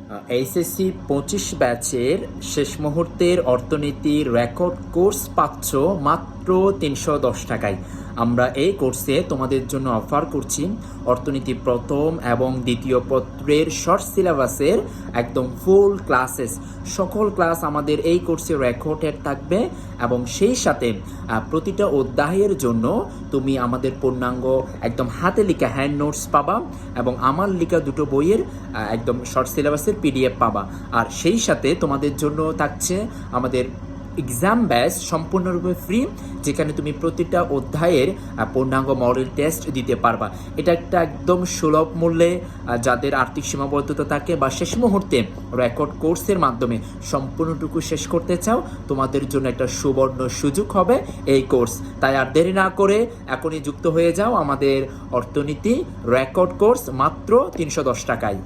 HSC 25 ব্যাচের শেষ মুহূর্তের অর্থনীতির রেকর্ড কোর্স পাচ্ছ মাত্র 310 টাকায়। আমরা এই কোর্সে তোমাদের জন্য অফার করছি অর্থনীতি প্রথম এবং দ্বিতীয় পত্রের শর্ট সিলেবাসের একদম ফুল ক্লাসেস। সকল ক্লাস আমাদের এই কোর্সে রেকর্ডেড থাকবে এবং সেই সাথে প্রতিটা অধ্যায়ের জন্য তুমি আমাদের পূর্ণাঙ্গ একদম হাতে লেখা হ্যান্ড নোটস পাবা এবং আমার লেখা দুটো বইয়ের একদম শর্ট সিলেবাসের পিডিএফ পাবা। আর সেই সাথে তোমাদের জন্য থাকছে আমাদের এক্সাম ব্যাচ সম্পূর্ণরূপে ফ্রি, যেখানে তুমি প্রতিটা অধ্যায়ের পূর্ণাঙ্গ মডেল টেস্ট দিতে পারবা। এটা একটা একদম সুলভ মূল্যে যাদের আর্থিক সীমাবদ্ধতা থাকে বা শেষ মুহূর্তে রেকর্ড কোর্সের মাধ্যমে সম্পূর্ণটুকু শেষ করতে চাও, তোমাদের জন্য একটা সুবর্ণ সুযোগ হবে এই কোর্স। তাই আর দেরি না করে এখনই যুক্ত হয়ে যাও আমাদের অর্থনীতি রেকর্ড কোর্স মাত্র 310 টাকায়।